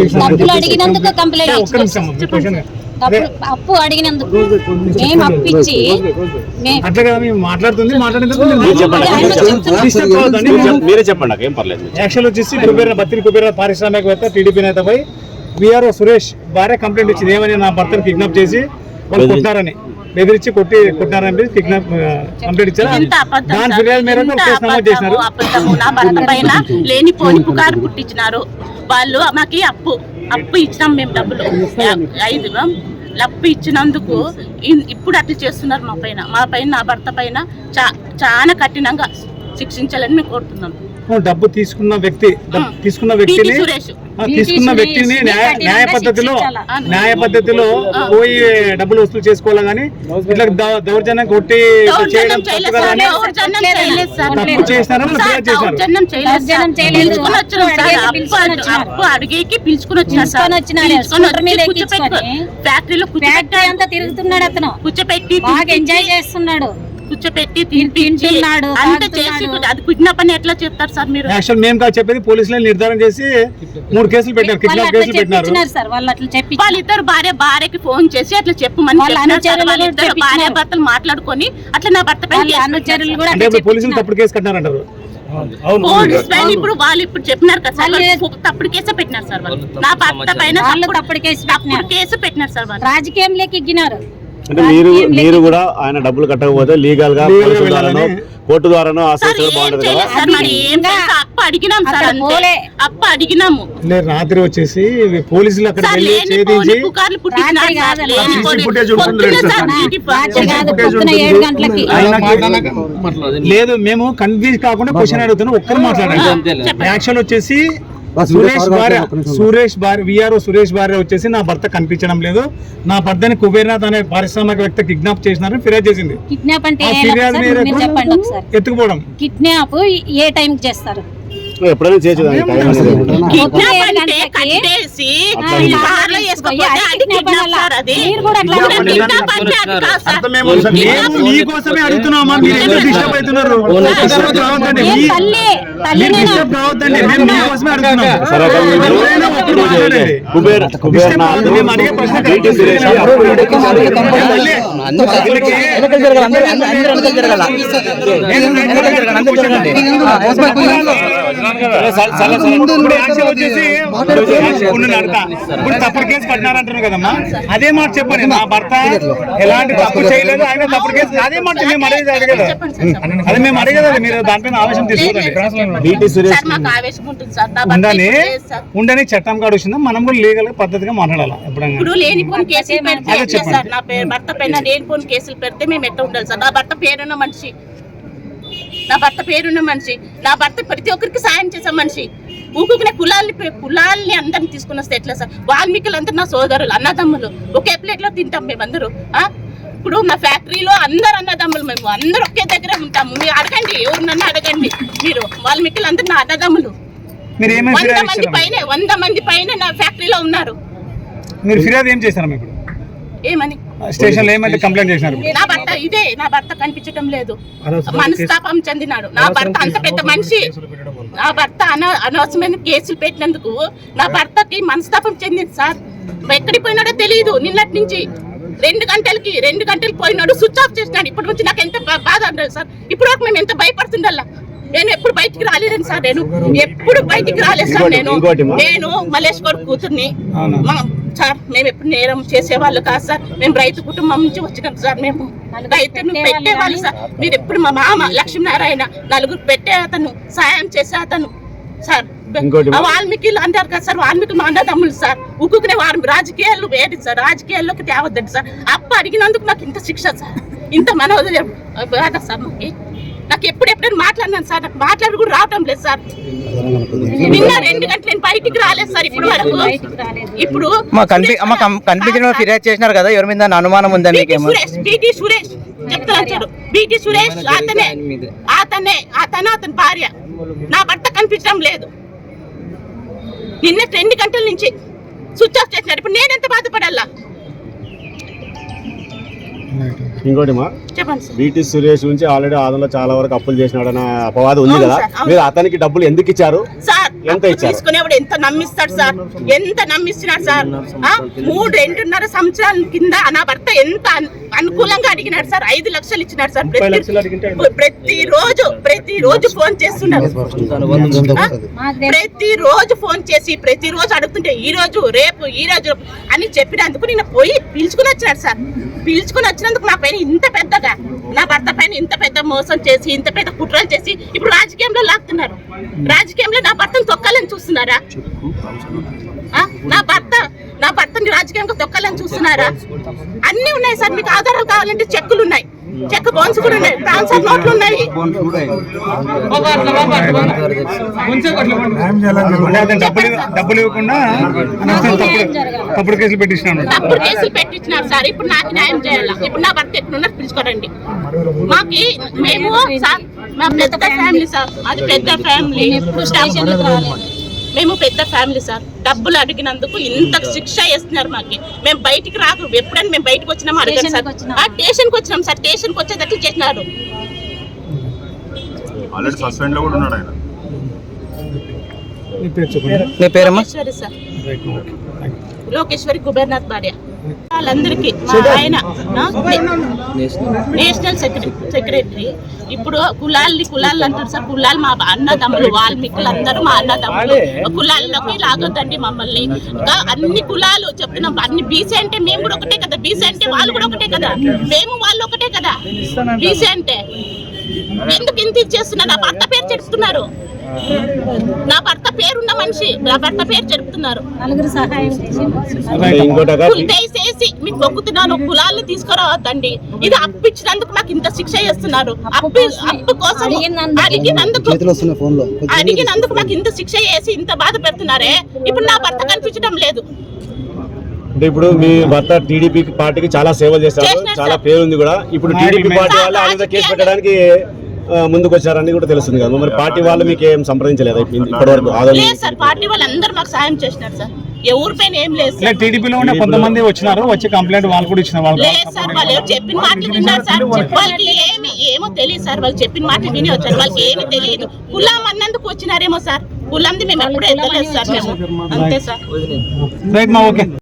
డబ్బులు అడిగినందుకు కంప్లైంట్ అప్పు అడిగినందుకు మేము అప్పిచ్చి మాట్లాడుతుంది మీరే చెప్పండి నాకు ఏం పర్లేదు. యాక్చువల్ వచ్చేసి బత్తిరి కుబేర పారిశ్రామికవేత్త టీడీపీ నేతపై విఆర్ఓ సురేష్ భార్య కంప్లైంట్ ఇచ్చింది. ఏమని నా భర్తను కిడ్నాప్ చేసి వాళ్ళు కొట్టినారని బెదిరించి కొట్టినారని కిడ్నాప్ కంప్లైంట్ ఇచ్చారు. దాని ఫిర్యాదు మేరకు కేసు నమోదు చేసినారు. నా భర్త పైన లేనిపోని పుకారు పుట్టించినారు వాళ్ళు. మాకు అప్పు ఇచ్చినాం మేము డబ్బులు 5 అప్పు ఇచ్చినందుకు ఇప్పుడు అట్లా చేస్తున్నారు మా పైన నా భర్త పైన చాలా కఠినంగా శిక్షించాలని మేము కోరుతున్నాం. డబ్బు తీసుకున్న వ్యక్తిని న్యాయ పద్ధతిలో పోయి డబ్బులు వసూలు చేసుకోవాలి కానీ ఇట్లా దౌర్జన్యం కొట్టి చేయడం తప్పు చేస్తారని అప్పు అడిగేకి పిలుచుకుని ఫ్యాక్టరీలో తిరుగుతున్నాడు అతను కూర్చోపెట్టి ఎంజాయ్ చేస్తున్నాడు కూర్చోపెట్టి తింటున్నాడు అంత చేసి అది కిడ్నాప్ అని ఎట్లా చెప్తారు సార్ మీరు? యాక్చువల్ మేము కాదు చెప్పేది పోలీసులు నిర్ధారణ చేసి 3 కేసులు పెట్టారు, కిడ్నాప్ కేసులు పెట్టినారు. వాళ్ళిద్దరు భార్యకి ఫోన్ చేసి అట్లా చెప్పమని భార్య భర్తలు మాట్లాడుకొని అట్లా నా భర్త పైన పోలీసులు తప్పుడు కేసు కట్టినారంటారు. ఇప్పుడు వాళ్ళు చెప్పినారు కదా సార్ తప్పుడు కేసు పెట్టినారు సార్ వాళ్ళు. నా భర్త పైన తప్పుడు కేసు పెట్టినారు సార్ వాళ్ళు. రాజకీయంలోకి ఎక్కినారు. అంటే మీరు కూడా ఆయన డబ్బులు కట్టకపోతే లీగల్ గా కోర్టు ద్వారానో అప్పు అడిగినాము. రాత్రి వచ్చేసి పోలీసులు అక్కడ లేదు మేము కన్ఫ్యూజ్ కాకుండా క్వశ్చన్ అడుగుతున్నాం. ఒక్కరు మాట్లాడండి. యాక్చువల్ వచ్చేసి సురేష్ భార్య విఆర్ఓ సురేష్ భార్య వచ్చేసి నా భర్త కనిపించడం లేదు, నా భర్తని కుబేర్నాథ్ అనే పారిశ్రామికవేత్త కిడ్నాప్ చేసినారని ఫిర్యాదు చేసింది. కిడ్నాప్ అంటే ఎత్తుకుపోవడం. కిడ్నాప్ ఏ టైం చేస్తారు? ఎప్పుడైనా చేయొచ్చు. మీకోసమే అడుగుతున్నామా? మీరు ఎందుకు డిస్టర్బ్ అవుతున్నారు? మీకోసమే తప్పుడు కేసు కట్టినారంటారు కదమ్మా, అదే మాట చెప్పండి. నా భర్త ఎలాంటి తప్పు చేయలేదు, ఆయన తప్పుడు కేసు అదే మాట మేము అడిగేది అడిగేదా? అదే మేము అడిగేదా? మీరు దానిపైన ఆవేశం ఉండని చట్టం కాడు వచ్చిందా, మనం కూడా లీగల్ గా పద్ధతిగా మాట్లాడాలి. ఇప్పుడు లేనిపోని కేసులు పెడితే సార్ నా భర్త పైన లేనిపోని కేసులు పెడితే మేము ఎట్లా ఉండాలి సార్? నా భర్త పేరున్న మనిషి, నా భర్త ప్రతి ఒక్కరికి సాయం చేసే మనిషి. ఊకునే కులాల్ని అందరిని తీసుకుని వస్తే ఎట్లా సార్? వాల్మీకులు అందరూ నా సోదరులు, అన్నదమ్ములు. ఒకే ప్లేట్లో తింటాం మేమందరూ. ఇప్పుడు నా ఫ్యాక్టరీలో అందరు అన్నదమ్ములు, మేము అందరూ ఒకే దగ్గర ఉంటాము. మీరు అడగండి, ఎవరినన్నా అడగండి. మీరు వాల్మీకులు అందరూ నా అన్నదమ్ములు. 100 మంది పైన నా ఫ్యాక్టరీలో ఉన్నారు. మీరు ఫిర్యాదు ఏం చేశారు? ఇప్పుడు ఏమని స్టేషన్ లో ఏమంటే కంప్లైంట్ చేసినారు? నా భర్త కనిపించడం లేదు, మనస్తాపం చెందినాడు. నా భర్త అంత పెద్ద మనిషి, నా భర్త అనవసరమైన కేసులు పెట్టినందుకు నా భర్తకి మనస్తాపం చెందింది సార్. ఎక్కడికి పోయినాడో తెలియదు. నిన్నటి నుంచి 2 గంటలు పోయినాడు, స్విచ్ ఆఫ్ చేసినాడు. ఇప్పటి నుంచి నాకు ఎంత బాధ ఉంటుంది సార్. ఇప్పుడు వరకు మేము ఎంత భయపడుతుండల్లా. నేను ఎప్పుడు బయటికి రాలేదని సార్, ఎప్పుడు బయటికి రాలేదు సార్. నేను మల్లేశ్వర్ కూతుర్ని సార్. మేము ఎప్పుడు నేరం చేసేవాళ్ళు కాదు సార్. మేము రైతు కుటుంబం నుంచి వచ్చినాం సార్. మేము రైతును పెట్టేవాళ్ళు సార్. మీరు ఎప్పుడు మా మామ లక్ష్మీనారాయణ 4 పెట్టే అతను, సాయం చేసే అతను సార్. వాల్మీకులు అంటారు కదా సార్, వాల్మీకులు మా అన్నదమ్ములు సార్. ఉక్కునే రాజకీయాలు వేడి సార్, రాజకీయాల్లోకి తేవద్దండి సార్. అప్పు అడిగినందుకు నాకు ఇంత శిక్ష సార్, ఇంత మనోదయం బాధ సార్. నాకు ఎప్పుడెప్పుడైనా మాట్లాడినాను సార్, నాకు మాట్లాడి కూడా రావటం లేదు సార్. నిన్న 2 గంటలు నేను బయటికి రాలేదు సార్. ఇప్పుడు వరకు ఇప్పుడు ఫిర్యాదు చేసినారు కదా, ఎవరి మీద అనుమానం ఉందని బీటీ సురేష్ చెప్తాను చూడు. బీటీ సురేష్ అతని భార్య. నా భర్త కనిపించడం లేదు. నిన్న 2 గంటల నుంచి స్విచ్ ఆఫ్ చేసినారు. ఇప్పుడు నేను ఎంత బాధపడాలా? ఇంకోటి మా బీటీ సురేష్ నుంచి ఆల్రెడీ ఆదంలో చాలా వరకు అప్పులు చేసినాడన్న అపవాదం ఉంది కదా, మీరు అతనికి డబ్బులు ఎందుకు ఇచ్చారు? సార్ ఎంత అప్పు ఇచ్చారు? తీసుకునేవాడు ఎంత నమ్మిస్తాడు సార్, ఎంత నమ్మిస్తున్నాడు సార్. 2.5 సంవత్సరాల కింద నా భర్త ఎంత అనుకూలంగా అడిగినాడు సార్. 5 లక్షలు ఇచ్చినాడు సార్. ప్రతిరోజు ఫోన్ చేస్తున్నాడు. ప్రతిరోజు ఫోన్ చేసి ప్రతిరోజు అడుగుతుంటే ఈ రోజు రేపు అని చెప్పినందుకు నేను పోయి పిలుచుకుని వచ్చినాడు సార్. పిలుచుకుని వచ్చినందుకు నా పైన ఇంత పెద్దగా, నా భర్త పైన ఇంత పెద్ద మోసం చేసి, ఇంత పెద్ద కుట్రలు చేసి ఇప్పుడు రాజకీయంలో లాగుతున్నారు. రాజకీయంలో నా భర్తను తొక్కాలని చూస్తున్నారా? నా భర్తని రాజకీయంగా తొక్కాలని చూస్తున్నారా? అన్ని ఉన్నాయి సార్. మీకు ఆధారాలు కావాలంటే చెక్కులు ఉన్నాయి, చెక్ బౌన్స్ కూడా ఉన్నాయి, ట్రాన్స్ఫర్ నోట్లు ఉన్నాయి. డబ్బులు ఇవ్వకుండా తప్పుడు కేసులు పెట్టించినారు సార్. ఇప్పుడు నాకు న్యాయం చేయాలా? ఇప్పుడు నా భర్త ఎక్కడున్నారు పిలుచుకోరండి. మేము సార్, మా పెద్ద ఫ్యామిలీ సార్, అది పెద్ద ఫ్యామిలీ. మేము పెద్ద ఫ్యామిలీ సార్. డబ్బులు అడిగినందుకు ఇంత శిక్ష వేస్తున్నారు మాకు. మేము బయటికి రాకు. ఎప్పుడైనా మేము బయటకు వచ్చినామో అడగండి సార్. స్టేషన్కి వచ్చినాం సార్. స్టేషన్కి వచ్చేటట్లు చేసినారు. నీ పేరమ్మా? సార్ లోకేశ్వరి కుబేర్నాథ్ భార్య. వాళ్ళందరికీ మా ఆయన నేషనల్ సెక్రటరీ. ఇప్పుడు కులాలు అంటారు సార్. కులాలు మా అన్నదమ్ములు, వాల్మీకులు అందరూ మా అన్నదమ్ములు. కులాల్లోకి లాగొద్దండి మమ్మల్ని. ఇంకా అన్ని కులాలు చెప్తున్నాం. అన్ని బీసీ అంటే మేము కూడా ఒకటే కదా, బీసీ అంటే వాళ్ళు కూడా ఒకటే కదా, మేము వాళ్ళు ఒకటే కదా. బీసీ అంటే ఎందుకు ఇంత ఇచ్చేస్తున్నారు? నా భర్త పేరు చెప్తున్నారు. నా భర్త పేరున్న మనిషి, నా భర్త పేరు చెప్తున్నారు. దయచేసి మీకు మొక్కుతున్నాను, కులాలను తీసుకురావద్దండి. ఇది అప్పు ఇచ్చినందుకు నాకు ఇంత శిక్ష చేస్తున్నారు. అప్పు కోసం అడిగినందుకు నాకు ఇంత శిక్ష చేసి ఇంత బాధ పెడుతున్నారే. ఇప్పుడు నా భర్త కనిపించడం లేదు. అంటే ఇప్పుడు మీ భర్త టీడీపీ పార్టీకి చాలా సేవలు చేశారు, చాలా పేరుంది కూడా. ఇప్పుడు టీడీపీ పార్టీ వాళ్ళు ఆయన మీద కేసు పెట్టడానికి ముందుకు వచ్చారని కూడా తెలుస్తుంది కదా. మరి పార్టీ వాళ్ళు మీకు ఏం సంప్రదించలేదు ఇప్పటివరకు? లేదు సార్, పార్టీ వాళ్ళందరూ మాకు సాయం చేసినారు సార్. ఎవరి పైన ఏం లేదు. టీడీపీలో ఉన్న కొంతమంది వచ్చినారు, వచ్చి కంప్లైంట్ వాళ్ళు కూడా ఇచ్చిన వాళ్ళు లేదు సార్. వాళ్ళు చెప్పిన మాటలు విన్నారు సార్. వాళ్ళకి ఏమో తెలియదు సార్. వాళ్ళు చెప్పిన మాటలు విని వచ్చారు. వాళ్ళకి ఏమి తెలియదు. కులం అన్నందుకు వచ్చినారేమో సార్. కులంది మేము ఎప్పుడు ఎక్కలేదు సార్. మేము అంతే సార్. ఓకే.